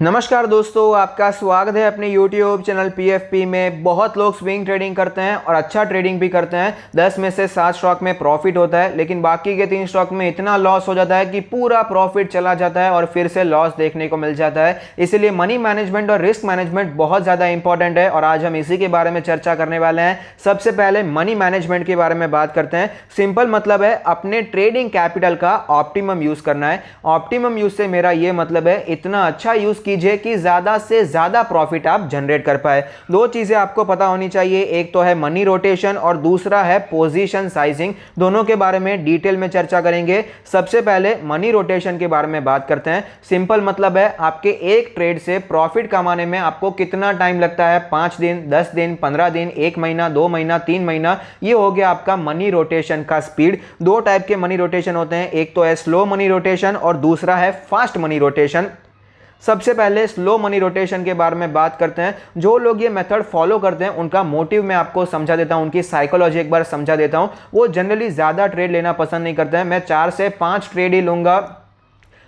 नमस्कार दोस्तों, आपका स्वागत है अपने YouTube चैनल PFP में। बहुत लोग स्विंग ट्रेडिंग करते हैं और अच्छा ट्रेडिंग भी करते हैं। 10 में से 7 स्टॉक में प्रॉफिट होता है, लेकिन बाकी के 3 स्टॉक में इतना लॉस हो जाता है कि पूरा प्रॉफिट चला जाता है और फिर से लॉस देखने को मिल जाता है। इसीलिए मनी मैनेजमेंट और रिस्क मैनेजमेंट बहुत ज़्यादा इंपॉर्टेंट है और आज हम इसी के बारे में चर्चा करने वाले हैं। सबसे पहले मनी मैनेजमेंट के बारे में बात करते हैं। सिंपल मतलब है अपने ट्रेडिंग कैपिटल का ऑप्टिमम यूज़ करना है। ऑप्टिमम यूज़ से मेरा ये मतलब है इतना अच्छा यूज़ कीजिए कि ज्यादा से ज्यादा प्रॉफिट आप जनरेट कर पाए। दो चीजें आपको पता होनी चाहिए, एक तो है मनी रोटेशन और दूसरा है पोजीशन साइजिंग। दोनों के बारे में डिटेल में चर्चा करेंगे। सबसे पहले मनी रोटेशन के बारे में बात करते हैं। सिंपल मतलब है आपके एक ट्रेड से प्रॉफिट कमाने में आपको कितना टाइम लगता है। 5 दिन, 10 दिन, 15 दिन, 1 महीना, 2 महीना, 3 महीना। ये हो गया आपका मनी रोटेशन का स्पीड। दो टाइप के मनी रोटेशन होते हैं, एक तो है स्लो मनी रोटेशन और दूसरा है फास्ट मनी रोटेशन। सबसे पहले स्लो मनी रोटेशन के बारे में बात करते हैं। जो लोग ये मेथड फॉलो करते हैं उनका मोटिव मैं आपको समझा देता हूं, उनकी साइकोलॉजी एक बार समझा देता हूं। वो जनरली ज्यादा ट्रेड लेना पसंद नहीं करते हैं। मैं 4 से 5 ट्रेड ही लूंगा,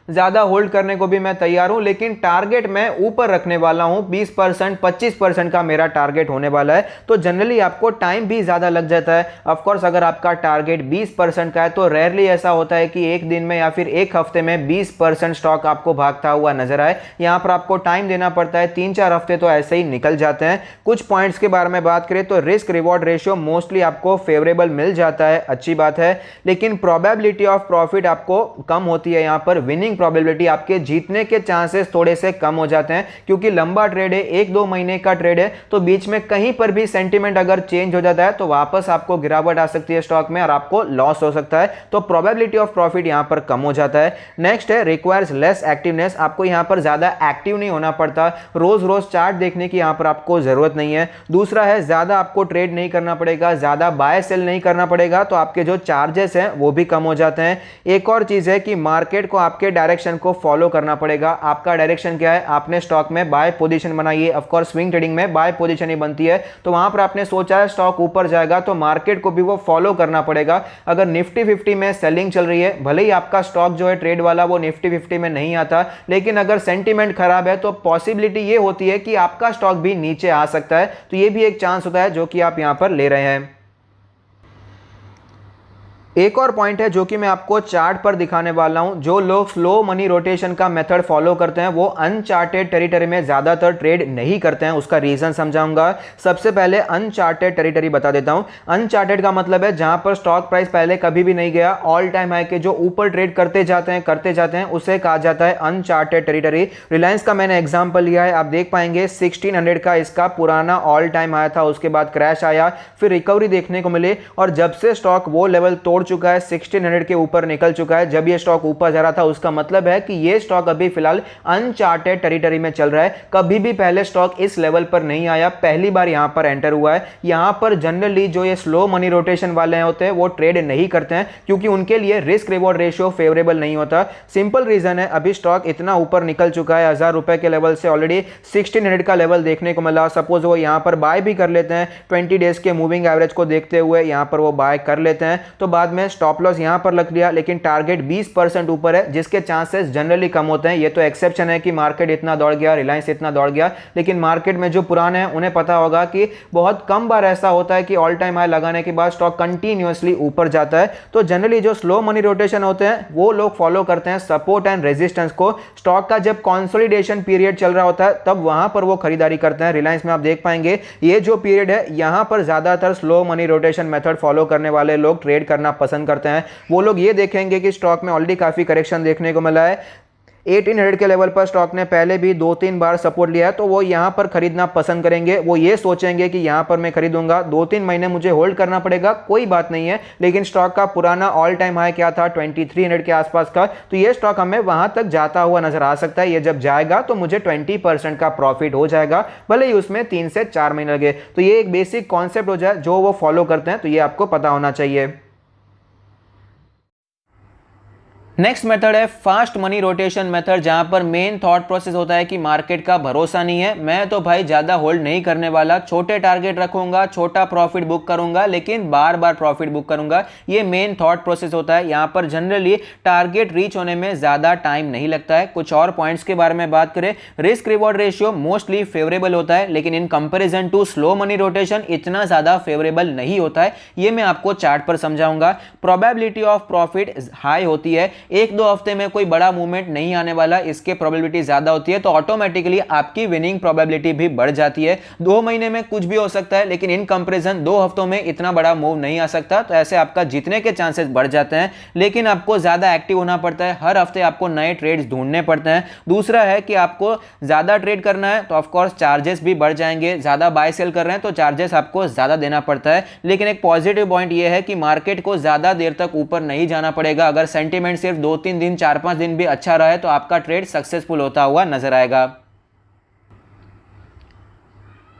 ज्यादा होल्ड करने को भी मैं तैयार हूं, लेकिन टारगेट मैं ऊपर रखने वाला हूं। 20% 25% का मेरा टारगेट होने वाला है। तो जनरली आपको टाइम भी ज्यादा लग जाता है। ऑफ कोर्स अगर आपका टारगेट 20% का है तो रेयरली ऐसा होता है कि एक दिन में या फिर एक हफ्ते में 20% स्टॉक आपको भागता हुआ नजर आए। यहां पर आपको टाइम देना पड़ता है। 3-4 हफ्ते तो ऐसे ही निकल जाते हैं। कुछ पॉइंट्स के बारे में बात करें तो रिस्क रिवॉर्ड रेशियो मोस्टली आपको फेवरेबल मिल जाता है, अच्छी बात है, लेकिन प्रोबेबिलिटी ऑफ प्रॉफिट आपको कम होती है। यहां पर विनिंग प्रोबेबिलिटी, आपके जीतने के चांसेस थोड़े से कम हो जाते हैं, क्योंकि लंबा ट्रेड है, 1-2 महीने का ट्रेड है। तो बीच में कहीं पर भी सेंटीमेंट अगर चेंज हो जाता है तो वापस आपको गिरावट आ सकती है स्टॉक में और आपको लॉस हो सकता है। तो प्रोबेबिलिटी ऑफ प्रॉफिट यहां पर कम हो जाता है। नेक्स्ट है रिक्वायर्स लेस एक्टिवनेस। आपको यहां पर ज्यादा एक्टिव नहीं होना पड़ता, रोज रोज चार्ट देखने की यहां पर आपको जरूरत नहीं है। दूसरा है ज्यादा आपको ट्रेड नहीं करना पड़ेगा, ज्यादा बाय सेल नहीं करना पड़ेगा, तो आपके जो चार्जेस हैं वो भी कम हो जाते हैं। एक और चीज है कि मार्केट को आपके डायरेक्शन को फॉलो करना पड़ेगा। आपका डायरेक्शन क्या है, आपने स्टॉक में बाय पोजीशन बनाई है। ऑफ कोर्स स्विंग ट्रेडिंग में बाय पोजीशन ही बनती है, तो वहां पर आपने सोचा है स्टॉक ऊपर जाएगा तो मार्केट को भी वो फॉलो करना पड़ेगा। अगर निफ्टी 50 में सेलिंग चल रही है, भले ही आपका स्टॉक जो है ट्रेड वाला वो निफ्टी 50 में नहीं आता, लेकिन अगर सेंटीमेंट खराब है तो पॉसिबिलिटी ये होती है कि आपका स्टॉक भी नीचे आ सकता है। तो ये भी एक चांस होता है जो कि आप यहां पर ले रहे हैं। एक और पॉइंट है जो कि मैं आपको चार्ट पर दिखाने वाला हूं। जो लोग स्लो मनी रोटेशन का मेथड फॉलो करते हैं वो अनचार्टेड टेरिटरी में ज्यादातर ट्रेड नहीं करते हैं। उसका रीजन समझाऊंगा। सबसे पहले अनचार्टेड टेरिटरी बता देता हूं। अनचार्टेड का मतलब है जहां पर स्टॉक प्राइस पहले कभी भी नहीं गया, ऑल टाइम हाई के जो ऊपर ट्रेड करते जाते हैं उसे कहा जाता है अनचार्टेड टेरिटरी। रिलायंस का मैंने एग्जाम्पल लिया है, आप देख पाएंगे 1600 का इसका पुराना ऑल टाइम हाई था, उसके बाद क्रैश आया, फिर रिकवरी देखने को मिली और जब से स्टॉक वो लेवल तोड़ चुका है, 1600 के ऊपर निकल चुका है। जब ये स्टॉक ऊपर जा रहा था उसका मतलब है कि ये स्टॉक अभी फिलहाल अनचार्टेड टेरिटरी में चल रहा है। कभी भी पहले स्टॉक इस लेवल पर नहीं आया, पहली बार यहां पर एंटर हुआ है। यहां पर जनरली जो ये स्लो मनी रोटेशन वाले होते हैं वो ट्रेड नहीं करते हैं, क्योंकि उनके लिए रिस्क रिवॉर्ड रेशियो फेवरेबल नहीं होता। सिंपल रीजन है, अभी स्टॉक इतना ऊपर निकल चुका है, 1000 रुपए के लेवल से ऑलरेडी 1600 का लेवल देखने को मिला। सपोज वो यहां पर बाय भी कर लेते हैं, 20 डेज के मूविंग एवरेज को देखते हुए यहां पर वो बाय कर लेते हैं, तो बाद में स्टॉप लॉस यहां पर लग लिया, लेकिन टारगेट 20% ऊपर है, जिसके चांसेस जनरली कम होते हैं। ये तो एक्सेप्शन है कि मार्केट इतना दौड़ गया, रिलायंस इतना दौड़ गया, लेकिन मार्केट में जो पुराने हैं उन्हें पता होगा कि बहुत कम बार ऐसा होता है कि ऑल टाइम हाई लगाने के बाद स्टॉक कंटिन्यूअसली ऊपर जाता है। तो जनरली जो स्लो मनी रोटेशन होते हैं वो लोग फॉलो करते हैं सपोर्ट एंड रेजिस्टेंस को। स्टॉक का जब कंसोलिडेशन पीरियड चल रहा होता है तब वहां पर वो खरीदारी करते हैं। रिलायंस में आप देख पाएंगे ये जो पीरियड है, यहां पर ज्यादातर slow money rotation method follow करने वाले लोग ट्रेड करना पसंद करते हैं। वो लोग ये देखेंगे कि स्टॉक में ऑलरेडी काफी करेक्शन देखने को मिला है, 1800 के लेवल पर स्टॉक ने पहले भी 2-3 बार सपोर्ट लिया है, तो वो यहां पर खरीदना पसंद करेंगे। वो ये सोचेंगे कि यहां पर मैं खरीदूंगा, 2-3 महीने मुझे होल्ड करना पड़ेगा, कोई बात नहीं है, लेकिन स्टॉक का पुराना ऑल टाइम हाई क्या था, 2300 के आसपास का, तो ये स्टॉक हमें वहां तक जाता हुआ नजर आ सकता है। ये जब जाएगा तो मुझे 20% का प्रॉफिट हो जाएगा, भले ही उसमें 3 से 4 महीने लगे। तो ये एक बेसिक कॉन्सेप्ट हो जाए जो वो फॉलो करते हैं, तो ये आपको पता होना चाहिए। नेक्स्ट मेथड है फास्ट मनी रोटेशन मेथड, जहां पर मेन थॉट प्रोसेस होता है कि मार्केट का भरोसा नहीं है, मैं तो भाई ज्यादा होल्ड नहीं करने वाला, छोटे टारगेट रखूंगा, छोटा प्रॉफिट बुक करूंगा, लेकिन बार बार प्रॉफिट बुक करूंगा। ये मेन थॉट प्रोसेस होता है। यहां पर जनरली टारगेट रीच होने में ज्यादा टाइम नहीं लगता है। कुछ और पॉइंट्स के बारे में बात करें, risk reward ratio mostly favourable होता है, लेकिन in comparison to slow money rotation इतना ज्यादा फेवरेबल नहीं होता है। ये मैं आपको चार्ट पर समझाऊंगा। प्रोबेबिलिटी ऑफ प्रॉफिट हाई होती है, एक दो हफ्ते में कोई बड़ा मूवमेंट नहीं आने वाला, इसके प्रोबेबिलिटी ज्यादा होती है, तो ऑटोमेटिकली आपकी विनिंग प्रोबेबिलिटी भी बढ़ जाती है। 2 महीने में कुछ भी हो सकता है, लेकिन इन कंपैरिजन 2 हफ्तों में इतना बड़ा मूव नहीं आ सकता, तो ऐसे आपका जीतने के चांसेस बढ़ जाते हैं। लेकिन आपको ज्यादा एक्टिव होना पड़ता है, हर हफ्ते आपको नए ट्रेड्स ढूंढने पड़ते हैं। दूसरा है कि आपको ज्यादा ट्रेड करना है तो ऑफकोर्स चार्जेस भी बढ़ जाएंगे, ज्यादा बाय सेल कर रहे हैं तो चार्जेस आपको ज्यादा देना पड़ता है। लेकिन एक पॉजिटिव पॉइंट यह है कि मार्केट को ज्यादा देर तक ऊपर नहीं जाना पड़ेगा। अगर सेंटीमेंट सिर्फ 2-3 दिन 4-5 दिन भी अच्छा रहा है तो आपका ट्रेड सक्सेसफुल होता हुआ नजर आएगा।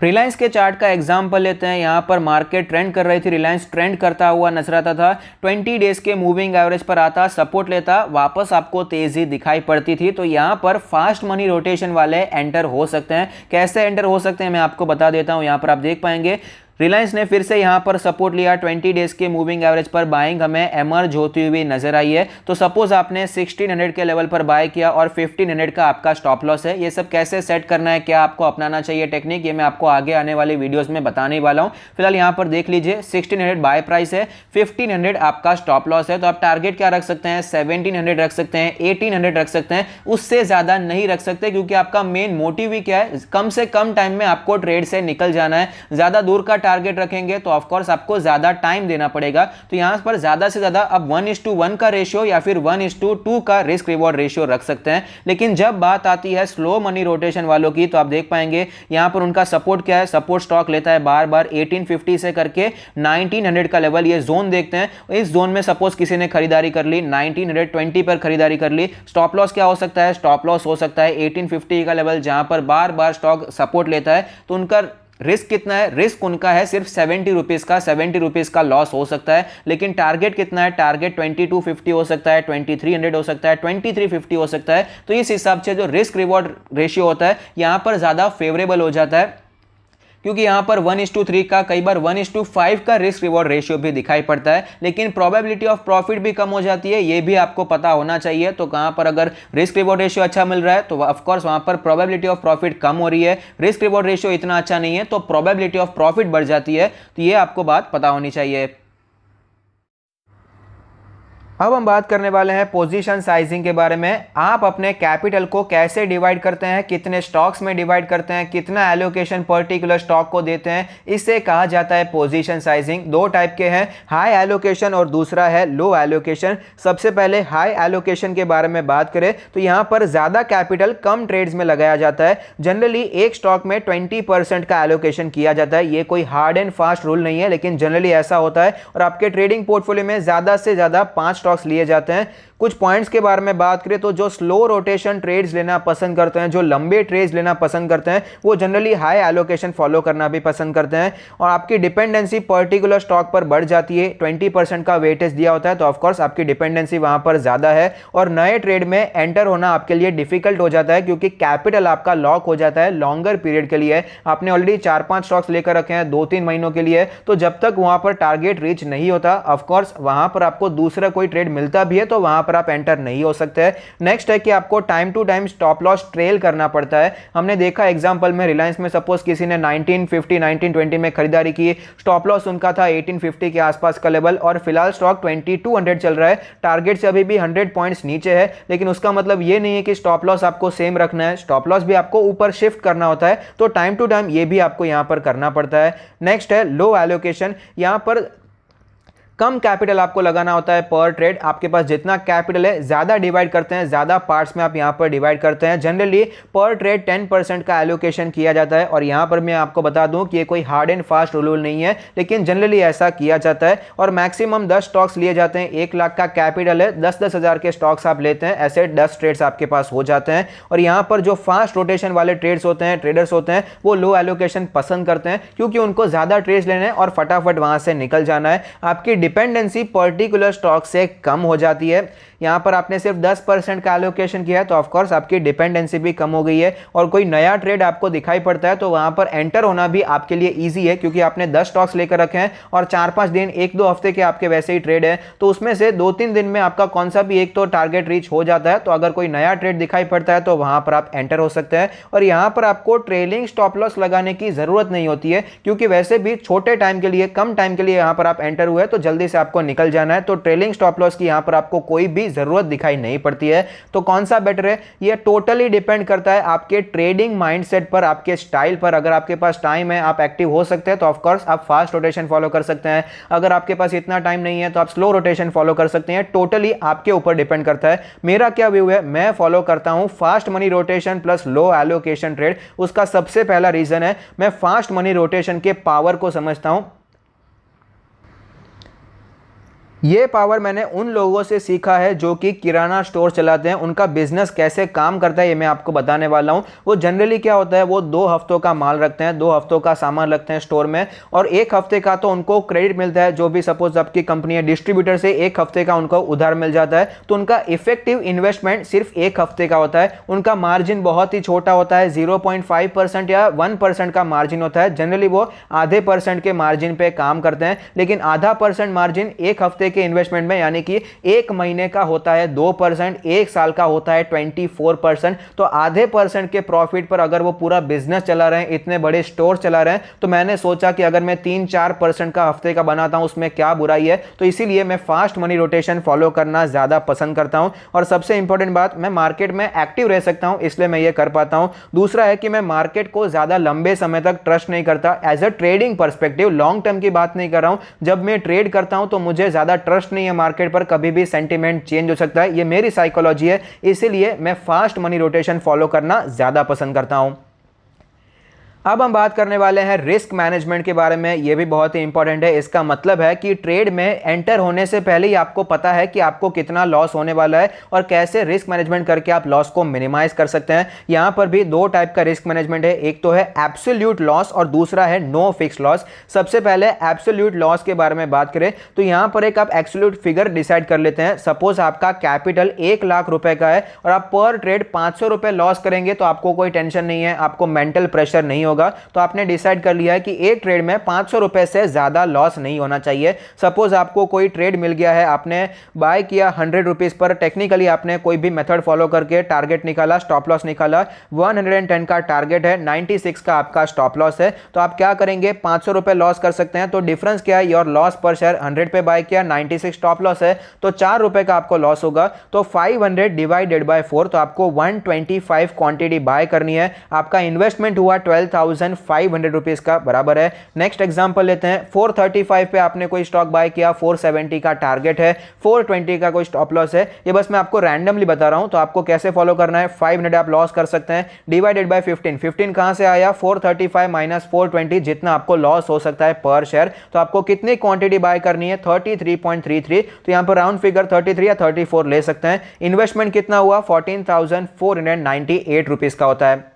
रिलायंस के चार्ट का एग्जांपल लेते हैं। यहां पर मार्केट ट्रेंड कर रही थी, रिलायंस ट्रेंड करता हुआ नजर आता था, 20 डेज के मूविंग एवरेज पर आता, सपोर्ट लेता, वापस आपको तेजी दिखाई पड़ती थी। तो यहां पर फास्ट मनी रोटेशन वाले एंटर हो सकते हैं। कैसे एंटर हो सकते हैं मैं आपको बता देता हूं। यहां पर आप देख पाएंगे रिलायंस ने फिर से यहां पर सपोर्ट लिया, 20 डेज के मूविंग एवरेज पर बाइंग हमें एमर्ज होती हुई नजर आई है। तो सपोज आपने 1600 के लेवल पर बाय किया और 1500 का आपका स्टॉप लॉस है। ये सब कैसे सेट करना है, क्या आपको अपनाना चाहिए टेक्निक, ये मैं आपको आगे आने वाली वीडियोस में बताने वाला हूं। फिलहाल यहां पर देख लीजिए 1600 बाय प्राइस है, 1500 आपका स्टॉप लॉस है। तो आप टारगेट क्या रख सकते हैं, 1700 रख सकते हैं, 1800 रख सकते हैं, उससे ज्यादा नहीं रख सकते, क्योंकि आपका मेन मोटिव ही क्या है, कम से कम टाइम में आपको ट्रेड से निकल जाना है। ज्यादा दूर का टारगेट रखेंगे तो ऑफ कोर्स आपको ज्यादा टाइम देना पड़ेगा। तो यहां पर ज्यादा से ज्यादा अब 1:1 का रेशियो या फिर 1:2 का रिस्क रिवॉर्ड रेशियो रख सकते हैं। लेकिन जब बात आती है स्लो मनी रोटेशन वालों की, तो आप देख पाएंगे यहां पर उनका सपोर्ट क्या है, सपोर्ट स्टॉक लेता है बार बार 1850 से करके 1900 का लेवल। ये जोन देखते हैं, इस जोन में सपोज किसी ने खरीदारी कर ली, 1920 पर खरीदारी कर ली, स्टॉप लॉस क्या हो सकता है, स्टॉप लॉस हो सकता है 1850 का लेवल, जहां पर बार बार स्टॉक सपोर्ट लेता है। तो उनका रिस्क कितना है, रिस्क उनका है सिर्फ 70 रुपीज का, 70 रुपीज का लॉस हो सकता है। लेकिन टारगेट कितना है, टारगेट 2250 हो सकता है, 2300 हो सकता है, 2350 हो सकता है। तो इस हिसाब से जो रिस्क रिवॉर्ड रेशियो होता है यहां पर ज्यादा फेवरेबल हो जाता है, क्योंकि यहां पर 1:3 का, कई बार 1:5 का रिस्क रिवॉर्ड रेशियो भी दिखाई पड़ता है। लेकिन प्रोबेबिलिटी ऑफ प्रॉफिट भी कम हो जाती है, ये भी आपको पता होना चाहिए। तो कहां पर अगर रिस्क रिवॉर्ड रेशियो अच्छा मिल रहा है तो ऑफ कोर्स वहां पर प्रोबेबिलिटी ऑफ प्रॉफिट कम हो रही है, रिस्क रिवॉर्ड रेशियो इतना अच्छा नहीं है तो प्रोबेबिलिटी ऑफ प्रॉफिट बढ़ जाती है। तो ये आपको बात पता होनी चाहिए। अब हम बात करने वाले हैं पोजीशन साइजिंग के बारे में। आप अपने कैपिटल को कैसे डिवाइड करते हैं, कितने स्टॉक्स में डिवाइड करते हैं, कितना एलोकेशन पर्टिकुलर स्टॉक को देते हैं, इसे कहा जाता है पोजीशन साइजिंग। 2 टाइप के हैं, हाई एलोकेशन और दूसरा है लो एलोकेशन। सबसे पहले हाई एलोकेशन के बारे में बात करें तो यहां पर ज्यादा कैपिटल कम ट्रेड्स में लगाया जाता है। जनरली एक स्टॉक में 20% का एलोकेशन किया जाता है। ये कोई हार्ड एंड फास्ट रूल नहीं है, लेकिन जनरली ऐसा होता है। और आपके ट्रेडिंग पोर्टफोलियो में ज्यादा से ज्यादा 5 स्टॉक्स लिए जाते हैं। कुछ पॉइंट्स के बारे में बात करें तो जो स्लो रोटेशन ट्रेड्स लेना पसंद करते हैं, जो लंबे ट्रेड्स लेना पसंद करते हैं, वो जनरली हाई एलोकेशन फॉलो करना भी पसंद करते हैं। और आपकी डिपेंडेंसी पर्टिकुलर स्टॉक पर बढ़ जाती है, 20% का वेटेज दिया होता है तो ऑफकोर्स आपकी डिपेंडेंसी वहां पर ज्यादा है और नए ट्रेड में एंटर होना आपके लिए डिफिकल्ट हो जाता है, क्योंकि कैपिटल आपका लॉक हो जाता है लॉन्गर पीरियड के लिए। आपने ऑलरेडी 4-5 स्टॉक्स लेकर रखे हैं 2-3 महीनों के लिए, तो जब तक वहां पर टारगेट रीच नहीं होता ऑफकोर्स वहां पर आपको दूसरा कोई ट्रेड मिलता भी है तो वहां पर आप एंटर नहीं हो सकते हैं। नेक्स्ट है कि आपको time to time stop loss trail करना पड़ता है। हमने देखा एग्जांपल में रिलायंस में सपोज किसी ने 1950 1920 में खरीदारी की, स्टॉप लॉस उनका था 1850 के आसपास का लेवल और फिलहाल स्टॉक 2200 चल रहा है, टारगेट से अभी भी 100 पॉइंट्स नीचे है। लेकिन उसका मतलब ये नहीं है कि स्टॉप लॉस आपको सेम रखना है, स्टॉप लॉस भी आपको ऊपर शिफ्ट करना होता है। तो टाइम टू टाइम ये भी आपको यहां पर करना पड़ता है। नेक्स्ट है लो एलोकेशन। यहां पर कम कैपिटल आपको लगाना होता है पर ट्रेड। आपके पास जितना कैपिटल है ज्यादा डिवाइड करते हैं, ज्यादा पार्ट्स में आप यहां पर डिवाइड करते हैं। जनरली पर ट्रेड 10% का एलोकेशन किया जाता है। और यहां पर मैं आपको बता दूं कि ये कोई हार्ड एंड फास्ट रूल नहीं है, लेकिन जनरली ऐसा किया जाता है। और मैक्सिमम 10 स्टॉक्स लिए जाते हैं। 1 लाख का कैपिटल है, 10-10 हजार के स्टॉक्स आप लेते हैं, ऐसे 10 ट्रेड्स आपके पास हो जाते हैं। और यहां पर जो फास्ट रोटेशन वाले ट्रेड्स होते हैं, ट्रेडर्स होते हैं, वो लो एलोकेशन पसंद करते हैं, क्योंकि उनको ज्यादा ट्रेड्स लेने हैं और फटाफट वहां से निकल जाना है। आपकी डिपेंडेंसी पर्टिकुलर स्टॉक से कम हो जाती है। यहाँ पर आपने सिर्फ 10% का एलोकेशन किया है तो ऑफकोर्स आपकी डिपेंडेंसी भी कम हो गई है और कोई नया ट्रेड आपको दिखाई पड़ता है तो वहां पर एंटर होना भी आपके लिए ईजी है, क्योंकि आपने 10 स्टॉक्स लेकर रखे हैं और 4-5 दिन 1-2 हफ्ते के आपके वैसे ही ट्रेड है, तो उसमें से 2-3 दिन में आपका कौन सा भी एक तो टारगेट रीच हो जाता है। तो अगर कोई नया ट्रेड दिखाई पड़ता है तो वहां पर आप एंटर हो सकते हैं और यहां पर आपको ट्रेलिंग स्टॉप लॉस लगाने की जरूरत नहीं होती है, क्योंकि वैसे भी छोटे टाइम के लिए, कम टाइम के लिए यहां पर आप एंटर हुए तो जल्दी से आपको निकल जाना है, तो ट्रेलिंग स्टॉप लॉस की यहां पर आपको कोई भी जरूरत दिखाई नहीं पड़ती है। तो कौन सा बेटर है, यह टोटली डिपेंड करता है आपके ट्रेडिंग माइंडसेट पर, आपके स्टाइल पर। अगर आपके पास टाइम है, आप एक्टिव हो सकते हैं तो ऑफकोर्स आप फास्ट रोटेशन फॉलो कर सकते हैं। अगर आपके पास इतना टाइम नहीं है तो आप स्लो रोटेशन फॉलो कर सकते हैं। टोटली आपके ऊपर डिपेंड करता है। मेरा क्या व्यू है, मैं फॉलो करता हूं fast money rotation plus low allocation trade. उसका सबसे पहला रीजन है, मैं फास्ट मनी रोटेशन के पावर को समझता हूं। ये पावर मैंने उन लोगों से सीखा है जो कि किराना स्टोर चलाते हैं, उनका बिजनेस कैसे काम करता है ये मैं आपको बताने वाला हूं। वो जनरली क्या होता है, वो 2 हफ्तों का माल रखते हैं, 2 हफ्तों का सामान रखते हैं स्टोर में और 1 हफ्ते का तो उनको क्रेडिट मिलता है। जो भी सपोज आपकी कंपनी है, डिस्ट्रीब्यूटर से 1 हफ्ते का उनको उधार मिल जाता है, तो उनका इफेक्टिव इन्वेस्टमेंट सिर्फ 1 हफ्ते का होता है। उनका मार्जिन बहुत ही छोटा होता है, 0.5% या 1% का मार्जिन होता है। जनरली वो आधे % के मार्जिन पे काम करते हैं, लेकिन आधा % मार्जिन 1 हफ्ते के इन्वेस्टमेंट में, यानी कि 1 महीने का होता है 2%, 1 साल का होता है 24%। तो आधे % के प्रॉफिट पर अगर वो पूरा बिजनेस चला रहे हैं, इतने बड़े स्टोर चला रहे हैं, तो मैंने सोचा कि अगर मैं 3-4% का हफ्ते का बनाता हूं उसमें क्या बुराई है। तो इसीलिए मैं फास्ट मनी रोटेशन फॉलो करना ज्यादा पसंद करता हूं। और सबसे इंपॉर्टेंट बात, मैं मार्केट में एक्टिव रह सकता हूं, इसलिए मैं ये कर पाता हूं। दूसरा है कि मैं मार्केट को ज्यादा लंबे समय तक ट्रस्ट नहीं करता। As a trading perspective, long term की बात नहीं कर रहा हूं। जब मैं ट्रेड करता हूं तो मुझे ज्यादा ट्रस्ट नहीं है मार्केट पर, कभी भी सेंटीमेंट चेंज हो सकता है, ये मेरी साइकोलॉजी है। इसीलिए मैं फास्ट मनी रोटेशन फॉलो करना ज्यादा पसंद करता हूं। अब हम बात करने वाले हैं रिस्क मैनेजमेंट के बारे में। यह भी बहुत ही इंपॉर्टेंट है। इसका मतलब है कि ट्रेड में एंटर होने से पहले ही आपको पता है कि आपको कितना लॉस होने वाला है और कैसे रिस्क मैनेजमेंट करके आप लॉस को मिनिमाइज कर सकते हैं। यहां पर भी 2 टाइप का रिस्क मैनेजमेंट है, एक तो है एब्सोल्यूट लॉस और दूसरा है नो फिक्स लॉस। सबसे पहले एब्सोल्यूट लॉस के बारे में बात करें तो यहां पर एक आप एब्सोल्यूट फिगर डिसाइड कर लेते हैं। सपोज आपका कैपिटल 1 लाख रुपए का है और आप पर ट्रेड 500 रुपए लॉस करेंगे तो आपको कोई टेंशन नहीं है, आपको मेंटल प्रेशर नहीं होगा। तो आपने डिसाइड कर लिया है कि एक ट्रेड में 500 रुपए से ज्यादा लॉस नहीं होना चाहिए। सपोज आपको कोई ट्रेड मिल गया है, आपने बाय किया 100 रुपीज पर, टेक्निकली आपने कोई भी मेथड फॉलो करके टारगेट निकाला, स्टॉप लॉस निकाला, 110 का टारगेट है, 96 का आपका स्टॉप लॉस है। तो आप क्या करेंगे, 500 रुपए लॉस कर सकते हैं। तो डिफरेंस क्या है, योर लॉस पर शेयर 100 पे बाय किया, 96 स्टॉप लॉस है, तो 4 रुपए का आपको लॉस होगा। तो 500 डिवाइडेड बाय 4, तो आपको 125 क्वांटिटी बाय करनी है। आपका इन्वेस्टमेंट हुआ 12,500 रुपीज का बराबर है। नेक्स्ट एग्जांपल लेते हैं, 435 पे आपने कोई स्टॉक बाय किया, 470 का टारगेट है, 420 का कोई स्टॉप लॉस है। ये बस मैं आपको रैंडमली बता रहा हूं, तो आपको कैसे फॉलो करना है। 500 आप लॉस कर सकते हैं, डिवाइडेड बाय 15। 15 कहां से आया, 435 माइनस 420, जितना आपको लॉस हो सकता है पर शेयर। तो आपको कितनी क्वांटिटी बाय करनी है, 33.33। तो यहां पर राउंड फिगर 33 या 34 ले सकते हैं। इन्वेस्टमेंट कितना हुआ, 14,498 रुपीज का होता है।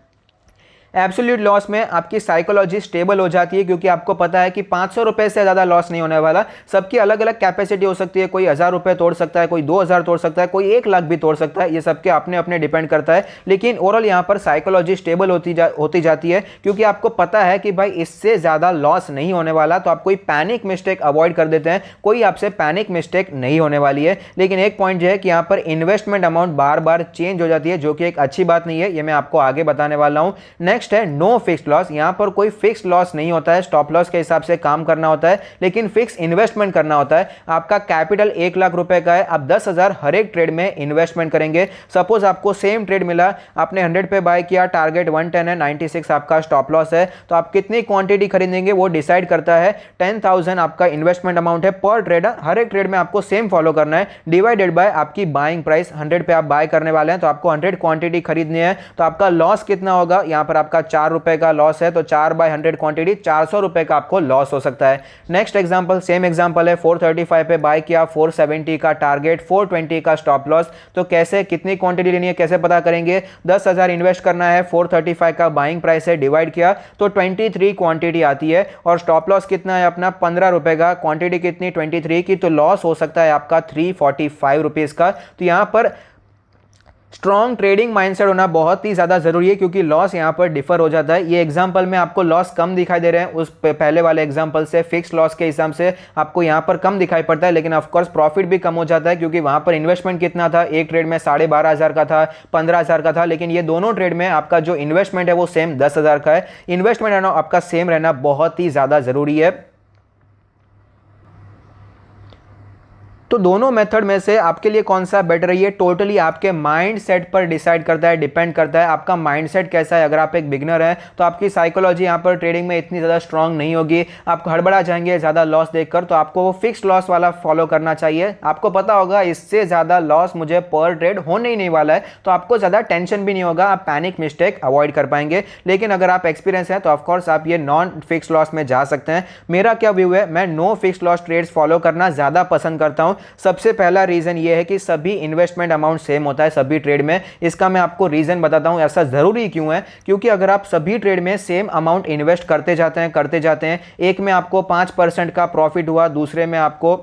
एब्सोल्यूट लॉस में आपकी साइकोलॉजी स्टेबल हो जाती है, क्योंकि आपको पता है कि 500 रुपए से ज़्यादा लॉस नहीं होने वाला। सबकी अलग अलग कैपेसिटी हो सकती है, कोई 1000 रुपए तोड़ सकता है, कोई 2000 तोड़ सकता है, कोई 1 लाख भी तोड़ सकता है। ये सबके अपने अपने डिपेंड करता है, लेकिन ओवरऑल यहाँ पर साइकोलॉजी स्टेबल होती जाती है, क्योंकि आपको पता है कि भाई इससे ज़्यादा लॉस नहीं होने वाला। तो आप कोई पैनिक मिस्टेक अवॉइड कर देते हैं, कोई आपसे पैनिक मिस्टेक नहीं होने वाली है। लेकिन एक पॉइंट जो है कि यहाँ पर इन्वेस्टमेंट अमाउंट बार बार चेंज हो जाती है, जो कि एक अच्छी बात नहीं है। ये मैं आपको आगे बताने वाला हूँ। नेक्स्ट है नो फिक्स लॉस। यहां पर कोई फिक्स लॉस नहीं होता है, स्टॉप लॉस के हिसाब से काम करना होता है, लेकिन फिक्स इन्वेस्टमेंट करना होता है। आपका कैपिटल 1 लाख रुपए का है, आप 10,000 हर एक ट्रेड में इन्वेस्टमेंट करेंगे। सपोज आपको सेम ट्रेड मिला, आपने 100 पे बाय किया, टारगेट 110 है, 96 आपका स्टॉप लॉस है। तो आप कितनी क्वांटिटी खरीदेंगे वो डिसाइड करता है। 10,000 आपका इन्वेस्टमेंट अमाउंट है पर ट्रेड, हर एक ट्रेड में आपको सेम फॉलो करना है, डिवाइडेड बाय आपकी बाइंग प्राइस। 100 पे आप बाय करने वाले हैं तो आपको 100 क्वांटिटी खरीदनी है, तो आपका लॉस कितना होगा, यहां पर आपका आपका 4 रुपए का लॉस है तो 4/100 क्वांटिटी 400 रुपए का आपको लॉस हो सकता है। नेक्स्ट एग्जांपल, सेम एग्जांपल है, 435 पे बाय किया, 470 का टारगेट, 420 का स्टॉप लॉस। तो कैसे, कितनी क्वांटिटी लेनी है, कैसे पता करेंगे? 10,000 इन्वेस्ट करना है, 435 का बाइंग प्राइस है, डिवाइड किया तो 23 क्वांटिटी आती है और स्टॉप लॉस कितना है अपना 15 रुपए का, क्वांटिटी कितनी 23 की, तो लॉस हो सकता है आपका 345 रुपीज का। तो यहां पर स्ट्रॉन्ग ट्रेडिंग माइंडसेट होना बहुत ही ज्यादा जरूरी है क्योंकि लॉस यहां पर डिफर हो जाता है। ये एग्जांपल में आपको लॉस कम दिखाई दे रहे हैं उस पहले वाले एग्जांपल से, फिक्स लॉस के हिसाब से आपको यहां पर कम दिखाई पड़ता है, लेकिन ऑफ कोर्स प्रॉफिट भी कम हो जाता है क्योंकि वहां पर इन्वेस्टमेंट कितना था, एक ट्रेड में 12,500 का था, 15,000 का था, लेकिन ये दोनों ट्रेड में आपका जो इन्वेस्टमेंट है वो सेम 10,000 का है। इन्वेस्टमेंट आपका सेम रहना बहुत ही ज्यादा जरूरी है। तो दोनों मेथड में से आपके लिए कौन सा बेटर है, ये टोटली आपके माइंड सेट पर डिसाइड करता है, डिपेंड करता है आपका माइंड सेट कैसा है। अगर आप एक बिगनर हैं तो आपकी साइकोलॉजी यहाँ पर ट्रेडिंग में इतनी ज़्यादा स्ट्रांग नहीं होगी, आप हड़बड़ा जाएंगे ज़्यादा लॉस देखकर, तो आपको वो फिक्स लॉस वाला फॉलो करना चाहिए। आपको पता होगा इससे ज़्यादा लॉस मुझे पर ट्रेड होने ही नहीं वाला है, तो आपको ज़्यादा टेंशन भी नहीं होगा, आप पैनिक मिस्टेक अवॉइड कर पाएंगे। लेकिन अगर आप एक्सपीरियंस है तो ऑफकोर्स आप ये नॉन फिक्स लॉस में जा सकते हैं। मेरा क्या व्यू है, मैं no fix loss trades follow करना ज़्यादा पसंद करता हूँ। सबसे पहला रीजन यह है कि सभी इन्वेस्टमेंट अमाउंट सेम होता है सभी ट्रेड में। इसका मैं आपको रीजन बताता हूं ऐसा जरूरी क्यों है, क्योंकि अगर आप सभी ट्रेड में सेम अमाउंट इन्वेस्ट करते जाते हैं, एक में आपको 5% का प्रॉफिट हुआ, दूसरे में आपको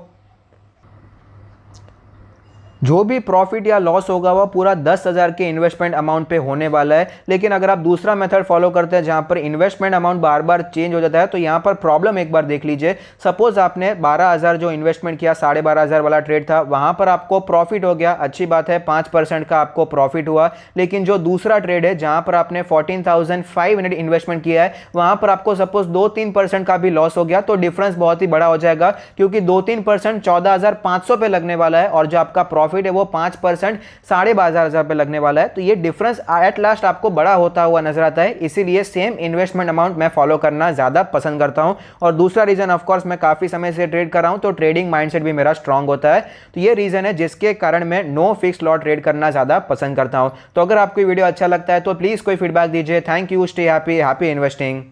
जो भी प्रॉफिट या लॉस होगा वह पूरा 10,000 के इन्वेस्टमेंट अमाउंट पे होने वाला है। लेकिन अगर आप दूसरा मेथड फॉलो करते हैं जहां पर इन्वेस्टमेंट अमाउंट बार बार चेंज हो जाता है, तो यहां पर प्रॉब्लम एक बार देख लीजिए। सपोज आपने 12,000 जो इन्वेस्टमेंट किया, 12,500 वाला ट्रेड था, वहां पर आपको प्रॉफिट हो गया, अच्छी बात है, 5% का आपको प्रॉफिट हुआ। लेकिन जो दूसरा ट्रेड है जहां पर आपने 14,500 इन्वेस्टमेंट किया है, वहां पर आपको सपोज 2-3% का भी लॉस हो गया, तो डिफरेंस बहुत ही बड़ा हो जाएगा क्योंकि 2-3% 14,500 पे लगने वाला है और जो आपका प्रॉफिट है वो 5% 12,500 पे लगने वाला है। तो ये डिफरेंस एट लास्ट आपको बड़ा होता हुआ नजर आता है, इसीलिए सेम इन्वेस्टमेंट अमाउंट मैं फॉलो करना ज्यादा पसंद करता हूं। और दूसरा रीजन ऑफ कोर्स मैं काफी समय से ट्रेड कर रहा हूं तो ट्रेडिंग माइंडसेट भी मेरा स्ट्रांग होता है। तो ये रीजन है जिसके कारण मैं नो फिक्स लॉट ट्रेड करना ज्यादा पसंद करता हूं। तो अगर आपको वीडियो अच्छा लगता है तो प्लीज कोई फीडबैक दीजिए। Thank you, stay happy, happy investing.